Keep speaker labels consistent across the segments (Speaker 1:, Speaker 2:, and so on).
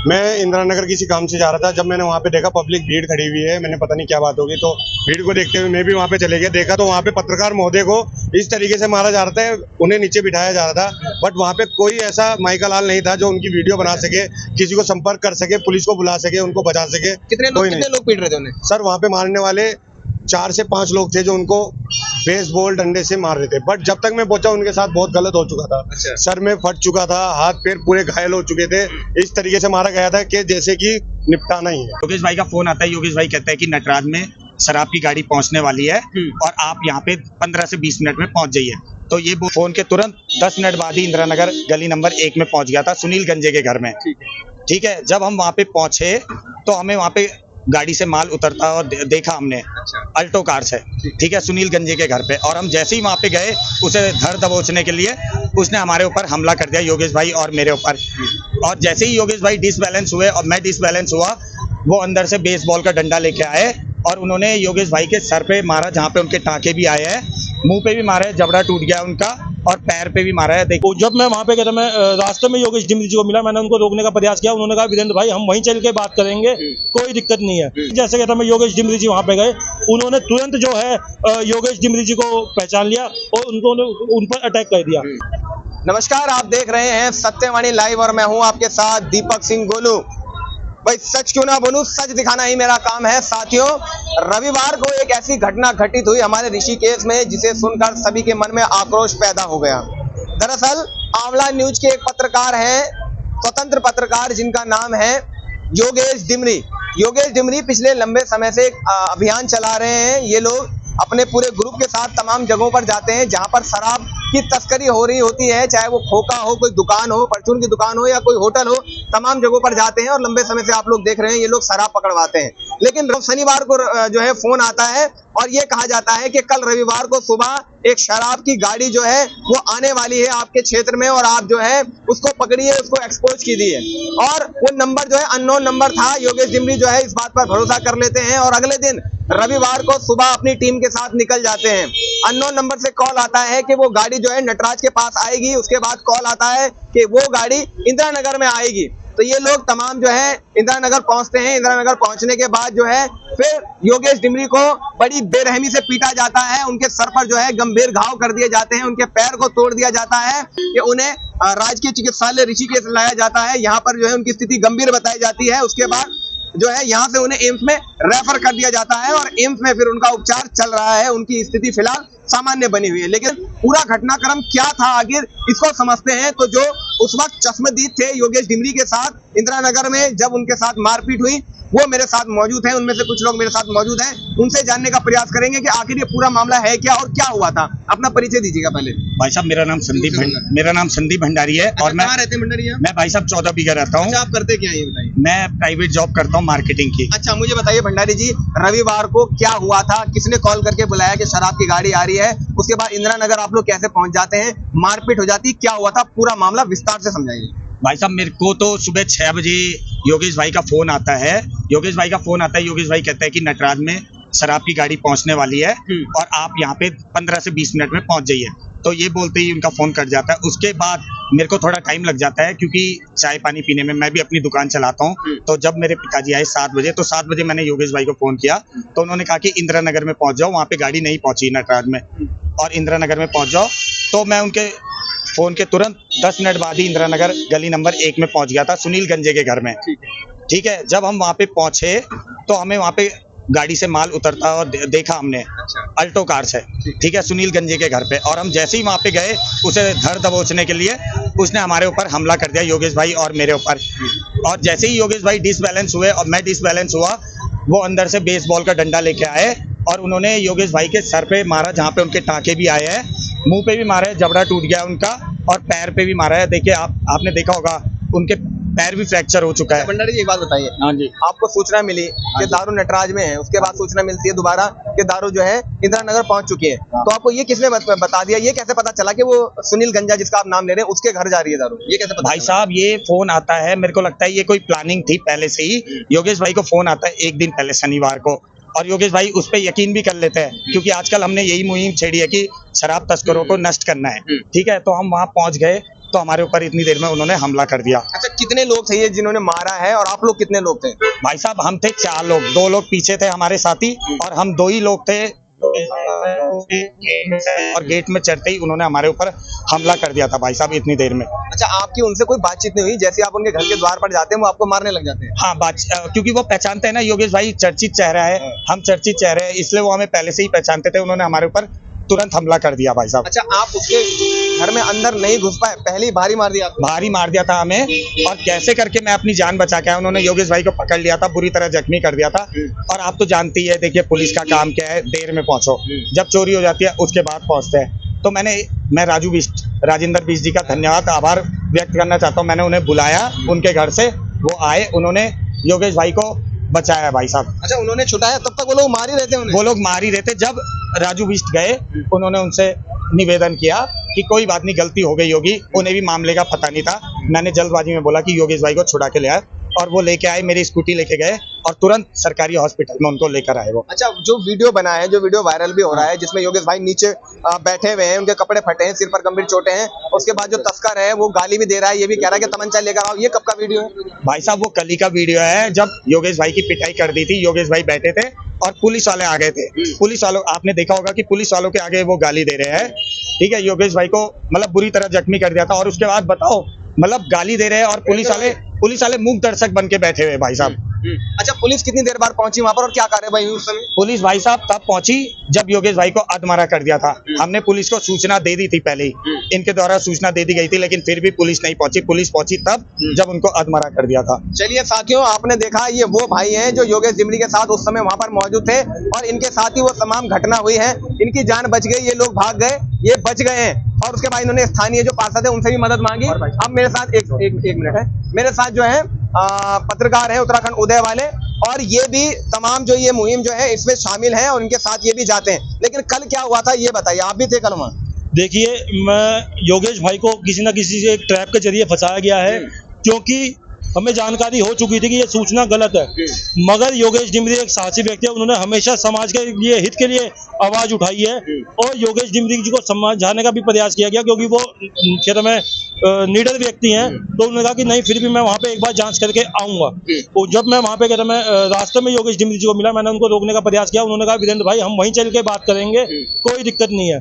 Speaker 1: मैं इंदिरा नगर किसी काम से जा रहा था। जब मैंने वहाँ पे देखा पब्लिक भीड़ खड़ी हुई है, मैंने पता नहीं क्या बात होगी, तो भीड़ को देखते हुए मैं भी वहाँ पे चले गया। देखा तो वहाँ पे पत्रकार महोदय को इस तरीके से मारा जा रहा था, उन्हें नीचे बिठाया जा रहा था। बट वहाँ पे कोई ऐसा माइका लाल नहीं था जो उनकी वीडियो बना सके, किसी को संपर्क कर सके, पुलिस को बुला सके, उनको बचा सके।
Speaker 2: कितने लोग पीट रहे थे उन्हें?
Speaker 1: सर वहाँ पे मारने वाले 4 से 5 लोग थे जो उनको बेसबॉल डंडे से मार रहे थे। बट जब तक मैं पहुंचा उनके साथ बहुत गलत हो चुका था।
Speaker 2: अच्छा।
Speaker 1: सर में फट चुका था, हाथ पैर पूरे घायल हो चुके थे। इस तरीके से मारा गया था कि जैसे कि निपटाना ही है।
Speaker 3: योगेश भाई का फोन आता है। योगेश भाई कहता है कि नटराज में शराब की गाड़ी पहुंचने वाली है और आप यहाँ पे 15 से 20 मिनट में पहुंच जाइए। तो ये फोन के तुरंत 10 मिनट बाद ही इंदिरा नगर गली नंबर 1 में पहुंच गया था, सुनील गंजे के घर में। ठीक है, जब हम वहाँ पे पहुंचे तो हमें वहाँ पे गाड़ी से माल उतरता और देखा हमने।
Speaker 2: अच्छा।
Speaker 3: अल्टो कार से, ठीक है, सुनील गंजे के घर पे। और हम जैसे ही वहाँ पे गए उसे धर दबोचने के लिए, उसने हमारे ऊपर हमला कर दिया, योगेश भाई और मेरे ऊपर। और जैसे ही योगेश भाई डिसबैलेंस हुए और मैं डिसबैलेंस हुआ, वो अंदर से बेसबॉल का डंडा लेके आए और उन्होंने योगेश भाई के सर पे मारा, जहाँ पे उनके टाँके भी आए हैं, मुंह पे भी मारा है, जबड़ा टूट गया उनका, और पैर पे भी मारा है। देखो,
Speaker 4: जब मैं वहाँ पे गया था, मैं रास्ते में योगेश डिमरी जी को मिला, मैंने उनको रोकने का प्रयास किया। उन्होंने कहा वीरेंद्र भाई हम वहीं चल के बात करेंगे, कोई दिक्कत नहीं है। जैसे कहता मैं योगेश डिमरी जी वहाँ पे गए, उन्होंने तुरंत जो है योगेश डिमरी जी को पहचान लिया और उन्होंने उन पर अटैक कर दिया।
Speaker 2: नमस्कार, आप देख रहे हैं सत्यवाणी लाइव और मैं हूं आपके साथ दीपक सिंह गोलू। भाई सच क्यों ना बोलूं, सच दिखाना ही मेरा काम है। साथियों, रविवार को एक ऐसी घटना घटित हुई हमारे ऋषिकेश में जिसे सुनकर सभी के मन में आक्रोश पैदा हो गया। दरअसल आंवला न्यूज के एक पत्रकार हैं, स्वतंत्र पत्रकार, जिनका नाम है योगेश डिमरी। योगेश डिमरी पिछले लंबे समय से एक अभियान चला रहे हैं। ये लोग अपने पूरे ग्रुप के साथ तमाम जगहों पर जाते हैं जहां पर शराब की तस्करी हो रही होती है, चाहे वो खोखा हो, कोई दुकान हो, परचून की दुकान हो या कोई होटल हो, तमाम जगहों पर जाते हैं और लंबे समय से आप लोग देख रहे हैं ये लोग शराब पकड़वाते हैं। लेकिन शनिवार को जो है फोन आता है और ये कहा जाता है कि कल रविवार को सुबह एक शराब की गाड़ी जो है वो आने वाली है आपके क्षेत्र में और आप जो है उसको पकड़िए, उसको एक्सपोज कीजिए। और वो नंबर जो है अननोन नंबर था। योगेश डिमरी जो है इस बात पर भरोसा कर लेते हैं और अगले दिन रविवार को सुबह अपनी टीम के साथ निकल जाते हैं। अननोन नंबर से कॉल आता है कि वो गाड़ी जो है नटराज के पास आएगी। उसके बाद कॉल आता है कि वो गाड़ी इंदिरा नगर में आएगी। तो ये लोग तमाम जो है इंदिरा नगर पहुंचते हैं। इंदिरा नगर पहुंचने के बाद जो है फिर योगेश डिमरी को बड़ी बेरहमी से पीटा जाता है। उनके सर पर जो है गंभीर घाव कर दिए जाते हैं, उनके पैर को तोड़ दिया जाता है कि उन्हें राजकीय चिकित्सालय ऋषिकेश लाया जाता है। यहाँ पर जो है उनकी स्थिति गंभीर बताई जाती है। उसके बाद जो है यहाँ से उन्हें एम्स में रेफर कर दिया जाता है और एम्स में फिर उनका उपचार चल रहा है। उनकी स्थिति फिलहाल सामान्य बनी हुई है। लेकिन पूरा घटनाक्रम क्या था आखिर, इसको समझते हैं। तो जो उस वक्त चश्मदीद थे योगेश डिमरी के साथ इंदिरा नगर में, जब उनके साथ मारपीट हुई, वो मेरे साथ मौजूद हैं। उनमें से कुछ लोग मेरे साथ मौजूद हैं, उनसे जानने का प्रयास करेंगे कि आखिर ये पूरा मामला है क्या और क्या हुआ था। अपना परिचय दीजिएगा पहले।
Speaker 3: भाई साहब, मेरा नाम संदीप भंडारी है। और
Speaker 2: कहाँ रहते हैं भंडारी?
Speaker 3: मैं भाई साहब 14 बीघा रहता हूँ।
Speaker 2: अच्छा, आप करते क्या है ये बताइए?
Speaker 3: मैं प्राइवेट जॉब करता हूँ, मार्केटिंग की।
Speaker 2: अच्छा, मुझे बताइए भंडारी जी, रविवार को क्या हुआ था? किसने कॉल करके बुलाया कि शराब की गाड़ी आ रही है? उसके बाद इंदिरा नगर आप लोग कैसे पहुंच जाते हैं? मारपीट हो जाती, क्या हुआ था? पूरा मामला विस्तार से समझाइए।
Speaker 3: भाई साहब, मेरे को तो सुबह 6 बजे योगेश भाई का फोन आता है। योगेश भाई कहता है कि नटराज में शराब की गाड़ी पहुंचने वाली है और आप यहाँ पे 15 से 20 मिनट में पहुंच जाइए। तो ये बोलते ही उनका फोन कट जाता है। उसके बाद मेरे को थोड़ा टाइम लग जाता है क्योंकि चाय पानी पीने में, मैं भी अपनी दुकान चलाता हूँ। तो जब मेरे पिताजी आए 7 बजे, तो 7 बजे मैंने योगेश भाई को फोन किया तो उन्होंने कहा कि इंदिरा नगर में पहुंच जाओ, वहाँ पे गाड़ी नहीं पहुंची नटराज में, और इंदिरा नगर में पहुंच जाओ। तो मैं उनके फोन के तुरंत 10 मिनट बाद ही इंदिरा नगर गली नंबर 1 में पहुंच गया था, सुनील गंजे के घर में। ठीक है, जब हम वहाँ पे पहुंचे तो हमें वहाँ पे गाड़ी से माल उतरता और देखा हमने।
Speaker 2: अच्छा।
Speaker 3: अल्टो कार से, ठीक है, सुनील गंजे के घर पे। और हम जैसे ही वहाँ पे गए उसे धर दबोचने के लिए, उसने हमारे ऊपर हमला कर दिया, योगेश भाई और मेरे ऊपर। और जैसे ही योगेश भाई डिसबैलेंस हुए और मैं डिसबैलेंस हुआ, वो अंदर से बेसबॉल का डंडा लेके आए और उन्होंने योगेश भाई के सर पे मारा, जहाँ पे उनके टाँके भी आए हैं, मुंह पे भी मारा है, जबड़ा टूट गया उनका, और पैर पे भी मारा है। देखिए, आपने देखा होगा उनके पैर भी फ्रैक्चर हो चुका है।
Speaker 2: भंडारी जी, एक बात बताइए।
Speaker 3: हाँ जी।
Speaker 2: आपको सूचना मिली कि दारू नटराज में है, उसके बाद सूचना मिलती है दोबारा कि दारू जो है इंदिरा नगर पहुंच चुकी है। तो आपको ये किसने बता दिया? ये कैसे पता चला कि वो सुनील गंजा जिसका आप नाम ले रहे हैं उसके घर जा रही है दारू? ये कैसे पता?
Speaker 3: भाई साहब, ये फोन आता है, मेरे को लगता है ये कोई प्लानिंग थी पहले से ही। योगेश भाई को फोन आता है एक दिन पहले, शनिवार को, और योगेश भाई उस पर यकीन भी कर लेते हैं क्योंकि आजकल हमने यही मुहिम छेड़ी है कि शराब तस्करों को नष्ट करना है। ठीक है, तो हम वहाँ पहुंच गए तो हमारे ऊपर इतनी देर में उन्होंने हमला कर दिया।
Speaker 2: अच्छा, कितने लोग थे ये जिन्होंने मारा है और आप लोग कितने लोग थे?
Speaker 3: भाई साहब हम थे 4 लोग, 2 लोग पीछे थे हमारे साथी और हम 2 ही लोग थे। और गेट में चढ़ते ही उन्होंने हमारे ऊपर हमला कर दिया था भाई साहब इतनी देर में।
Speaker 2: अच्छा, आपकी उनसे कोई बातचीत नहीं हुई? जैसे आप उनके घर के द्वार पर जाते हैं वो आपको मारने लग जाते हैं?
Speaker 3: हाँ क्योंकि वो पहचानते हैं ना, योगेश भाई चर्चित चेहरा है, हम चर्चित चेहरे हैं, इसलिए वो हमें पहले से ही पहचानते थे। उन्होंने हमारे ऊपर तुरंत हमला कर दिया भाई साहब।
Speaker 2: अच्छा, आप उसके घर में अंदर नहीं घुस पाए, पहले ही भारी मार दिया?
Speaker 3: भारी मार दिया था हमें और कैसे करके मैं अपनी जान बचा के आया। उन्होंने योगेश भाई को पकड़ लिया था, बुरी तरह जख्मी कर दिया था। और आप तो जानती है, देखिए पुलिस का काम क्या है, देर में पहुंचो, जब चोरी हो जाती है उसके बाद पहुंचते हैं। तो मैं राजेंद्र बिष्ट जी का धन्यवाद आभार व्यक्त करना चाहता हूँ। मैंने उन्हें बुलाया उनके घर से, वो आए, उन्होंने योगेश भाई को बचाया भाई साहब।
Speaker 2: अच्छा, उन्होंने छुटाया, तब तक वो लोग मार ही रहते हैं?
Speaker 3: वो लोग मार ही रहते। जब राजू बिष्ट गए उन्होंने उनसे निवेदन किया कि कोई बात नहीं, गलती हो गई होगी, उन्हें भी मामले का पता नहीं था। मैंने जल्दबाजी में बोला कि योगेश भाई को छुड़ा के ले आए और वो लेके आए, मेरी स्कूटी लेके गए और तुरंत सरकारी हॉस्पिटल में उनको लेकर आए वो।
Speaker 2: अच्छा, जो वीडियो बना है, जो वीडियो वायरल भी हो रहा है, जिसमें योगेश भाई नीचे बैठे हुए हैं, उनके कपड़े फटे हैं, सिर पर गंभीर चोटें हैं, उसके बाद जो तस्कर है वो गाली भी दे रहा है, ये भी कह रहा है कि तमंचा लेकर आओ, ये कब का वीडियो है?
Speaker 3: भाई साहब वो कल ही का वीडियो है, जब योगेश भाई की पिटाई कर दी थी। योगेश भाई बैठे थे और पुलिस वाले आ गए थे। पुलिस वालों, आपने देखा होगा कि पुलिस वालों के आगे वो गाली दे रहे हैं, ठीक है। योगेश भाई को मतलब बुरी तरह जख्मी कर दिया था और उसके बाद बताओ मतलब गाली दे रहे हैं और पुलिस वाले मूक दर्शक बन के बैठे हुए भाई साहब।
Speaker 2: अच्छा, पुलिस कितनी देर बाद पहुंची वहां पर और क्या कार्रवाई हुई उस समय?
Speaker 3: पुलिस भाई साहब तब पहुंची जब योगेश भाई को अधमरा कर दिया था। हमने पुलिस को सूचना दे दी थी पहले ही, इनके द्वारा सूचना दे दी गई थी, लेकिन फिर भी पुलिस नहीं पहुंची। पुलिस पहुंची तब जब उनको अधमरा कर दिया था।
Speaker 2: चलिए साथियों, आपने देखा ये वो भाई हैं जो योगेश डिमरी के साथ उस समय वहां पर मौजूद थे और इनके साथ ही वो तमाम घटना हुई है। इनकी जान बच गई, ये लोग भाग गए, ये बच गए हैं और उसके बाद इन्होंने स्थानीय जो पार्षद है उनसे भी मदद मांगी। अब मेरे साथ एक मिनट है, मेरे साथ जो है पत्रकार है उत्तराखंड उदय वाले, और ये भी तमाम जो ये मुहिम जो है इसमें शामिल हैं और इनके साथ ये भी जाते हैं। लेकिन कल क्या हुआ था ये बताइए, आप भी थे कल वहाँ?
Speaker 4: देखिए, मैं योगेश भाई को किसी न किसी से एक ट्रैप के जरिए फंसाया गया है, क्योंकि हमें जानकारी हो चुकी थी कि ये सूचना गलत है। मगर योगेश डिमरी एक साहसी व्यक्ति है, उन्होंने हमेशा समाज के लिए, हित के लिए आवाज उठाई है और योगेश डिमरी जी को समझाने का भी प्रयास किया गया, क्योंकि वो क्षेत्र में निडर व्यक्ति हैं। तो उन्होंने कहा कि नहीं, फिर भी मैं वहाँ पे एक बार जांच करके आऊंगा। तो जब मैं वहाँ पे गया, मैं रास्ते में योगेश डिमरी जी को मिला, मैंने उनको रोकने का प्रयास किया। उन्होंने कहा वीरेंद्र भाई हम वहीं चल के बात करेंगे, कोई दिक्कत नहीं है।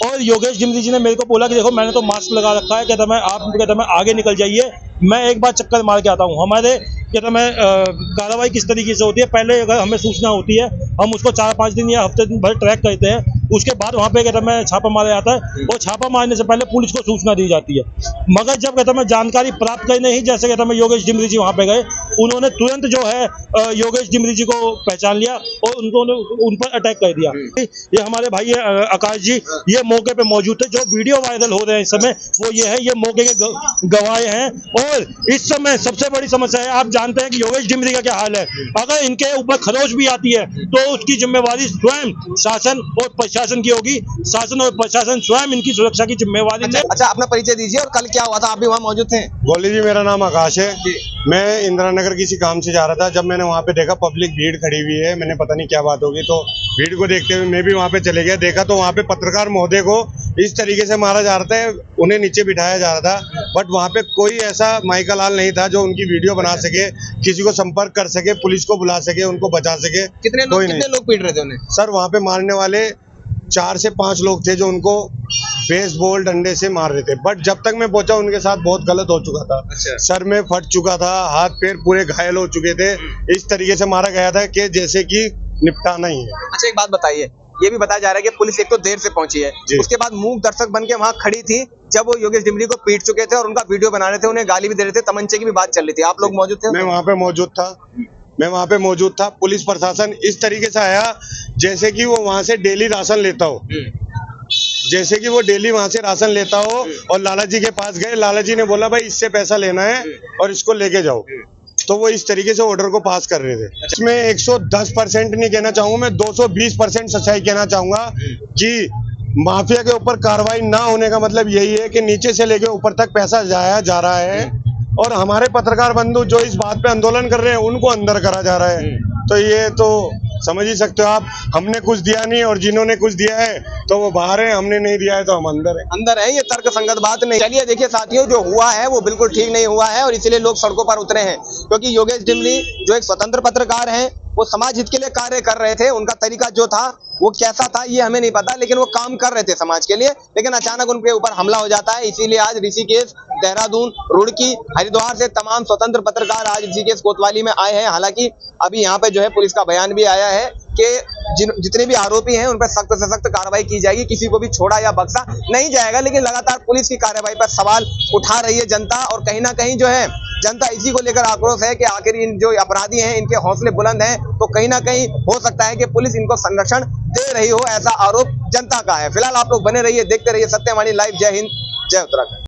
Speaker 4: और योगेश डिमरी जी ने मेरे को बोला कि देखो मैंने तो मास्क लगा रखा है, कहता मैं आगे निकल जाइए, मैं एक बार चक्कर मार के आता हूँ। हमारे कहता मैं कार्रवाई किस तरीके से होती है, पहले अगर हमें सूचना होती है हम उसको 4-5 दिन या हफ्ते दिन भर ट्रैक करते हैं, उसके बाद वहाँ पे कहता मैं छापा मारा जाता है और छापा मारने से पहले पुलिस को सूचना दी जाती है। मगर जब कहता मैं जानकारी प्राप्त करने ही, जैसे कहता मैं योगेश डिमरी जी वहाँ पे गए, उन्होंने तुरंत जो है योगेश डिमरी जी को पहचान लिया और उन पर अटैक कर दिया। ये हमारे भाई आकाश जी ये मौके पे मौजूद थे। जो वीडियो वायरल हो रहे हैं इस समय वो ये है, ये मौके के गवाह हैं। और इस समय सबसे बड़ी समस्या है, आप जानते हैं कि योगेश डिमरी का क्या हाल है। अगर इनके ऊपर खरोच भी आती है तो उसकी जिम्मेवारी स्वयं शासन और प्रशासन की होगी। शासन और प्रशासन स्वयं इनकी सुरक्षा की जिम्मेवारी ले।
Speaker 2: अच्छा, अपना परिचय दीजिए और कल क्या हुआ था, आप भी वहाँ मौजूद थे?
Speaker 1: गोली जी, मेरा नाम आकाश है। मैं इंदिरा नगर किसी काम से जा रहा था, जब मैंने वहाँ पे देखा पब्लिक भीड़ खड़ी हुई है, मैंने पता नहीं क्या बात होगी, तो भीड़ को देखते हुए मैं भी वहाँ पे चले गया। देखा तो वहाँ पे पत्रकार महोदय को इस तरीके से मारा जा रहा था, उन्हें नीचे बिठाया जा रहा था, बट वहाँ पे कोई ऐसा माइका लाल नहीं था जो उनकी वीडियो बना सके, किसी को संपर्क कर सके, पुलिस को बुला सके, उनको बचा सके।
Speaker 2: कितने लोग पीट रहे थे उन्हें?
Speaker 1: सर वहाँ पे मारने वाले 4 से 5 लोग थे जो उनको बेसबॉल डंडे से मार रहे थे, बट जब तक मैं पहुंचा उनके साथ बहुत गलत हो चुका था।
Speaker 2: अच्छा।
Speaker 1: सर में फट चुका था, हाथ पैर पूरे घायल हो चुके थे, इस तरीके से मारा गया था कि जैसे कि निपटाना ही है।
Speaker 2: अच्छा, एक बात बताइए, ये भी बताया जा रहा है कि पुलिस एक तो देर से पहुंची है, उसके बाद मूक दर्शक बन के वहाँ खड़ी थी जब वो योगेश डिमरी को पीट चुके थे और उनका वीडियो बना रहे थे, उन्हें गाली भी दे रहे थे, तमंचे की भी बात चल रही थी, आप लोग मौजूद थे?
Speaker 1: मैं वहाँ पे मौजूद था। पुलिस प्रशासन इस तरीके से आया जैसे कि वो वहाँ से डेली राशन लेता हो, जैसे कि वो डेली वहां से राशन लेता हो। और लाला जी के पास गए, लाला जी ने बोला भाई इससे पैसा लेना है और इसको लेके जाओ, तो वो इस तरीके से ऑर्डर को पास कर रहे थे। इसमें 110% नहीं कहना चाहूंगा, मैं 220% सच्चाई कहना चाहूंगा कि माफिया के ऊपर कार्रवाई ना होने का मतलब यही है कि नीचे से लेके ऊपर तक पैसा जाया जा रहा है और हमारे पत्रकार बंधु जो इस बात पे आंदोलन कर रहे हैं उनको अंदर करा जा रहा है। तो ये तो समझ ही सकते हो आप। हमने कुछ दिया नहीं और जिन्होंने कुछ दिया है तो वो बाहर है, हमने नहीं दिया है तो हम अंदर है।
Speaker 2: अंदर है, ये तर्क संगत बात नहीं। चलिए देखिए साथियों, जो हुआ है वो बिल्कुल ठीक नहीं हुआ है और इसीलिए लोग सड़कों पर उतरे हैं, क्योंकि योगेश डिमरी जो एक स्वतंत्र पत्रकार हैं, वो समाज हित के लिए कार्य कर रहे थे। उनका तरीका जो था वो कैसा था ये हमें नहीं पता, लेकिन वो काम कर रहे थे समाज के लिए। लेकिन अचानक उनके ऊपर हमला हो जाता है। इसीलिए आज ऋषिकेश, देहरादून, रुड़की, हरिद्वार से तमाम स्वतंत्र पत्रकार आज ऋषिकेश कोतवाली में आए हैं। हालांकि अभी यहाँ पे जो है पुलिस का बयान भी आया है कि जितने भी आरोपी हैं उन पर सख्त से सख्त कार्रवाई की जाएगी, किसी को भी छोड़ा या बख्शा नहीं जाएगा। लेकिन लगातार पुलिस की कार्रवाई पर सवाल उठा रही है जनता, और कहीं ना कहीं जो है जनता इसी को लेकर आक्रोश है कि आखिर इन जो अपराधी हैं इनके हौसले बुलंद हैं, तो कहीं ना कहीं हो सकता है कि पुलिस इनको संरक्षण दे रही हो, ऐसा आरोप जनता का है। फिलहाल आप लोग बने रहिए, देखते रहिए सत्यवाणी लाइव। जय हिंद, जय उत्तराखंड।